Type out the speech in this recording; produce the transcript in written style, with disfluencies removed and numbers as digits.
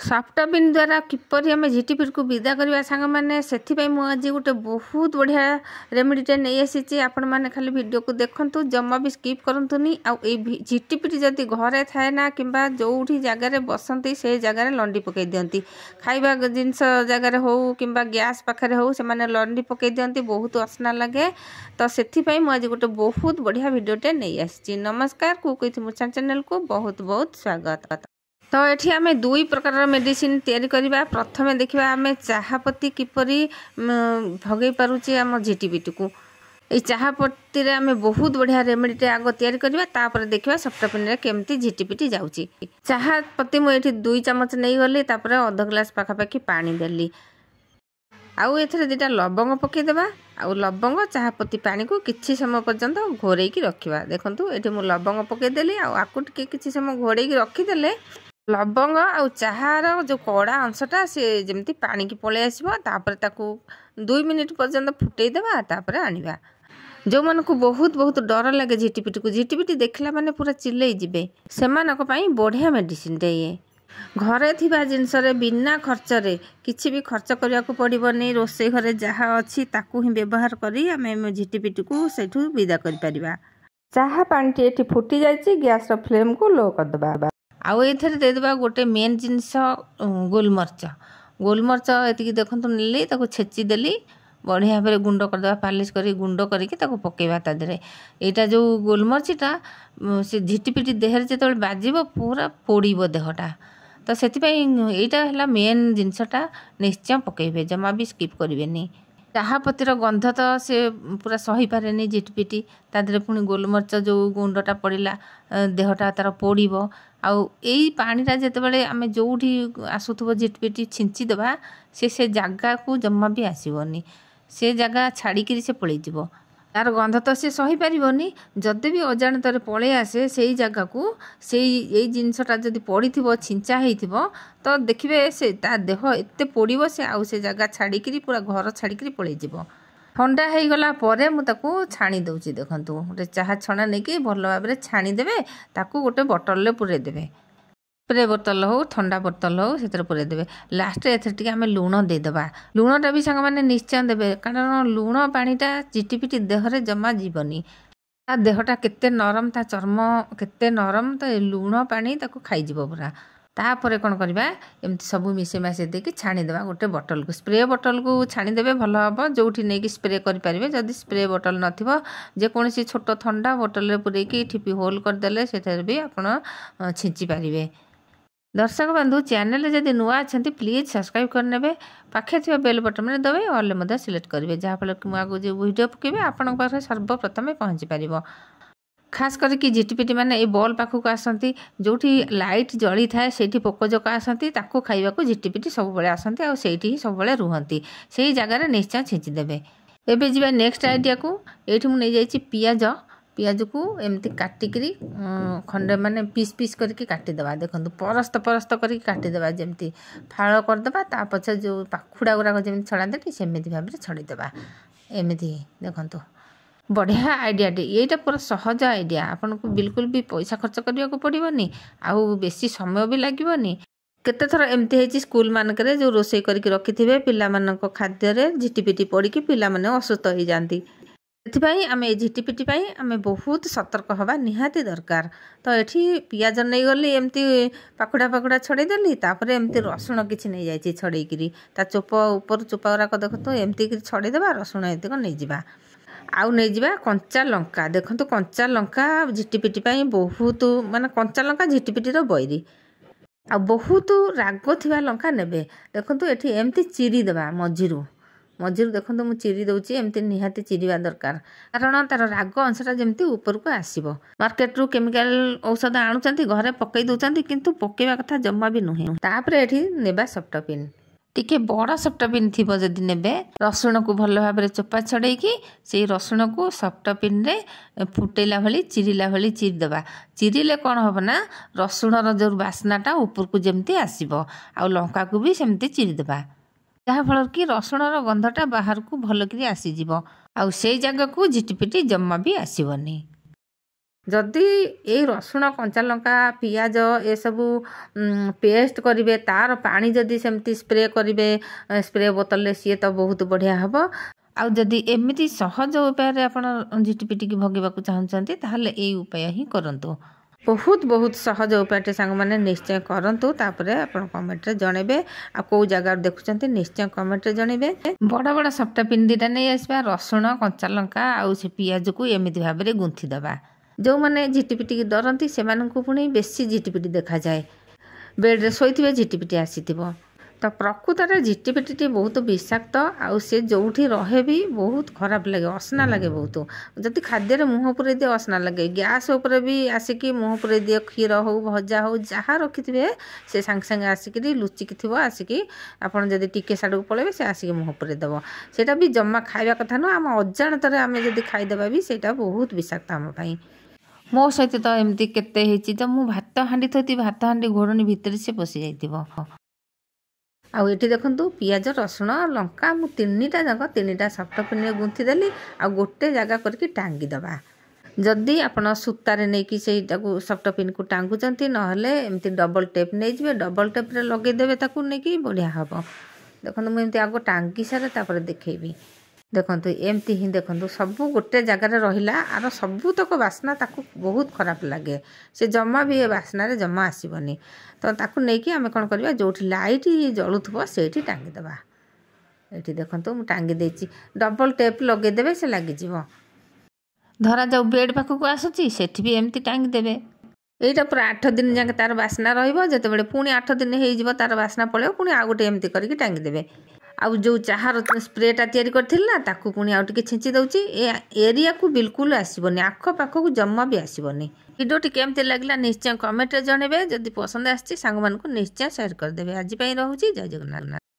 सफ्टबिन द्वारा किपरि आम झिटिपिटी को विदा करवा सांग मैंने से मुझे गोटे बहुत बढ़िया रेमेडीटे नहीं आसी आपण मैंने खाली वीडियो को देखु जमा भी स्किप करतुनि झिटिपिटी जदि घरे थाए ना कि जो जगार बसती से जगार लंडी पकई दिखती खाइबा जिनस जगार हो कि गैस पाखे हो से लंडी पकई दिखती बहुत असना लगे तो से मुझे गोटे बहुत बढ़िया वीडियोटे नहीं आसी। नमस्कार कुक मो चैनल को बहुत बहुत स्वागत। तो ये आम दुई प्रकार मेडिसिन तैयारी करवा। प्रथम देखा आम चाहपत्ती किपरि भगई पारुचे आम झिटिपिटी को ये चाहपत्ती रे आम बहुत बढ़िया रेमेडीटे आग तैयारी करवा तापर देखा सफ्टबिन रे केमती झिटिपिटी जाउची। चाहपत्ती मुझे 2 चामच नहीं गली तापर अध ग्लास पाखापाखि पानी देली आउ एथरे दुटा लवंग पकईदेवा आउ लवंग चाहपत्ती पानी को किछि समय पर्यंत घोरैकी रखिबा। देखंतु एठी मु लवंग पकईदेली आकु टिके किछि समय घोरैकी रखिदेले लवंग आउ चाहार जो कड़ा अंशटा से जमती पानी की पलि आसो तापर ताकू 2 मिनिट पर्यंत फुटईदेवा तापर आनिबा। जो मन को बहुत बहुत डर लगे झिटिपिटी को झिटिपिटी देखला माने पूरा चिल्लै जिबे सेमानक पई बढ़िया मेडिसिन टे ये घरे थिबा जिनस रे बिना खर्च रे किछि भी खर्च करिया को पड़िबनी। रोसे घरे जहा अछि ताकू ही व्यवहार करी आमे झिटिपिटी को सेठू विदा करि परिबा। चाहा पानी टी एठी फुटी जायछि गैस रो फ्लेम को लो कर दबा आउ एथरे दे देबा गोटे मेन जिनस गोलमर्च एतिकी देखंतु नेली ताको छेची देली बढ़िया भाव गुंड करदेवा पालिश करी गुंड करके ताको पकेबा ता देरे। एटा जो गोलमर्चटा से झिटिपिटी देहरे जेतबेले बाजिबो पूरा पोड़ीबो देहटा तो सेटा है मेन जिनसटा निश्चय पकेबे जमा भी स्किप करेनि। चाहपत्तीर गंध तो से पूरा सही पारे झिटिपिटी तादे पुणी गोलमर्च जो गुंडटा पड़ा देहटा तार पोड़ो आउ यही पानीटा जितेबाला आम जो आसुव झिटिपिटी छिंचीदेवा से जगह को जमा भी आसबनी से जगह छाड़ी से पलैज तार गंध तो सी सही पारनी जदि भी अजाणत पलि आसे से जगह को से यही जिनसटा जब पड़ी छिंचा हो तो देखिए से ता देह एत पोड़ से आउ से जगह छाड़ी पूरा घर छाड़ी पलैज। ठंडा हो गला परे मुझे छाणी दूची देखंतु गोटे चाहा छणा नहीं कि भल भाव छाणीदेवे ताकू गोटे बोतल पूरे देवे स्प्रे बोतल हो ठंडा बोतल हो से पूरे देवे। लास्ट एथे आम लुण देदेबा लुणटा भी सांग मैंने निश्चय देवे कारण लुण पानीटा झिटिपिटी देहरे जमा जीवनी ता देहटा केते नरम ता चर्म केते नरम तो लुण पानी ताको खाईजिवो पूरा। तापर कौन करवा एमती सब मिसे मासे देकी छाणीदेवा गोटे बोतल को स्प्रे बोतल को छाणीदेवे भल हम जो नहीं स्प्रे करेंगे जदि स्प्रे बोतल नथिबो जेकोसी छोट ठंडा बोतल पूरेकी ठिपी होल करदे से भी आप छिंची पारे। दर्शक बंधु चैनल जदि नुआ अच्छा प्लीज सब्सक्राइब करने पाखे थी बेल बटन में दबे ऑल सिलेक्ट करेंगे जहाँफल कि मुझे जो वीडियो पकेबे आपण पाखे सर्वप्रथमे पहुँची पार। खास करके झिटिपिटी मैंने ये बॉल पाखक आसती जो लाइट जली थाए से पोकजोक आसती ताकू खाइबा झिटिपिटी सब आसती आ ही सब रुहती से जगार निश्चय छिंचीदेवे। एवं जी नेक्स्ट आइडिया को ये मुझे पियाज पियाज को एमती काटिकी खंडे माने पीस पीस करके काटिदेवा देखो परस्त परस्त करके काटिदेवा जमती फाड़ करदेवा ता पछे जो पाखुड़ा गुड़ाक जमी छड़ाते सेमती भाव में छड़ीदेवा एमती देखो बढ़िया आइडियाटे यहीटा पूरा सहज आइडिया आपन को बिल्कुल भी पैसा खर्च करने को पड़ोनी आउ बेसी समय भी लगे। केते थर एमती है स्कूल मानक जो रोषे करके रखिथे पिला खाद्य झिटिपिटी पड़ी पिला माने असुस्थ हो जाती से आम झिटिपिटी आम बहुत सतर्क हवा निहाती दरकार। तो ये पियाज नहीं गली एमती पाखुड़ा पाखुड़ा छड़ेदेली तापर एमती रसुण किसी नहीं जाइए छड़ेकी ता चोप ऊपर चोपा गुराक देख तो एमती छड़ेदेवा रसुण एतिक नहीं जावा आउ नहीं जावा कंचा लंका देखो कंचा लंका झिटिपिटी बहुत माने कंचा लंका झिटिपिटीर बैरी आ बहुत राग थिबा लंका नेबे देखो ये एमती चिरीदेवा मझिरू देखो मुझे चिरी दूसरी एमती निहाती चिरीवा दरकार कारण तार राग अंशटा जमी ऊपर को आसो। मार्केट रू केमिकल औषध आणुचंती घरे पकई दउचंती किंतु पकेवा कथा जम्मा भी नुहे। तापर एठी नेबा सफ्टबिन टिके बड़ सफ्टबिन थी जदि नेबे रसुण को भल भाव चोपा छड़ेकी से रसुण को सफ्टबिन रे फुटेला भली चिरीला भली चिरीदेवा चिरीले कौन हम ना रसुणर जो बास्नाटा ऊपर को जमती आसो आ लंका को भी सेमती चिरीदेवा जहाँफल कि रसुणर गंधटा बाहर को भल कि आसीज आ जगह को झिटिपिटी जमा भी आसबनी। जदि ये रसुण कंचा लंका पियाज ए सबू पेस्ट करेंगे तार पानी जदि सेमती स्प्रे करेंगे स्प्रे बोतल सी तो बहुत बढ़िया हम आउ जदि एमती सहज उपाय आप झिटिपिटिकी भगेबा चाहते ताहले ये उपाय ही करंतु। बहुत बहुत सहज उपाय सांग मैंने निश्चय करंतु तापरे आपण कमेंट रे जणेबे आ को जगह देखुचंती निश्चय कमेंट रे जणेबे। बड़ा बड़ा सफ्टा पिंडीटा नहीं आसबा रसुण कंचा लंका आउ से पियाज को एमती भाव में गुंथि दबा। जो मैंने झिटिपिटिकी डरती से पुणी बेसी झिटिपिटी देखा जाए बेड्रे शोथे झिटिपिटी आसी तो प्रकृत में झिटिपिटी बहुत विषाक्त आउ से जो रहे भी बहुत खराब लगे असना लगे बहुत जदि खाद्य मुँह पुरे दिए असना लगे गैस उपर भी आसिकी मुँह पुरे दिए क्षीर हो भजा हो जहाँ रखि थे से सांगे सांगे आसिक लुचिकी थी आसिकी आपड़ जब टिके साड़ू पलैबे से आसिक मुँह पुरे देव सेटा भी जमा खाଇବା कथा नुह आम अजाणत आम जब खाईदेवा भी सेटा बहुत विषाक्त आम पाई। मो सहित तो एमती केते हेची तो मु भात हांडी थी भात हांडी घोड़नी भितर से पशि जाइथिबो। आउ ये देखु पियाज रसुण लंका मु तीनटा जाक तीनटा सफ्ट पिन गुंथि देली आ गोटे जगह करके टांगी दबा। जदि आपण सूतारे नहीं कि सेटाको सफ्ट पिन को टांगुचंती नहले एमती डबल टेप नहीं जिवे डबल टेप रे लगे देबे ताकू नहीं कि बढ़िया हम। देखो मुझे एमती आगो टांगी सारे तापर देखेबी देखु एमती ही देखु सबू गोटे जगार रहा आर सबूतक बास्ना ताकू बहुत खराब लगे से जमा भी ए बास्ना जमा आसबनी तो ताकू नहीं आम कौन करवा जो लाइट जलुव से टांगीदबा। ये देखु मुझे टांगी देती डबल टेप लगेदेवे से लगिज धरा जाऊ बेड पाखक आसूसी सेठी भी एमती टांगीदेवे यहीटा पूरा 8 दिन जाके तार बास्ना रहिबो पुणी 8 दिन हो तार बास्ना पड़े पुणी आउ गोटे एमती करके टांगीदेवे। आउ जो चाहार स्प्रेटा तैयारी करथिला ताकू पुणी आउ टिके छिंची दउची ए एरिया को बिल्कुल आसीबनी आख पाख को जम्मा भी आसीबनी। वीडियोटी केमती लागला निश्चय कमेंट रे जणेबे जदि पसंद आछि सांग मान को निश्चय शेयर कर देबे। आज पई रहूची जय जगन्नाथ।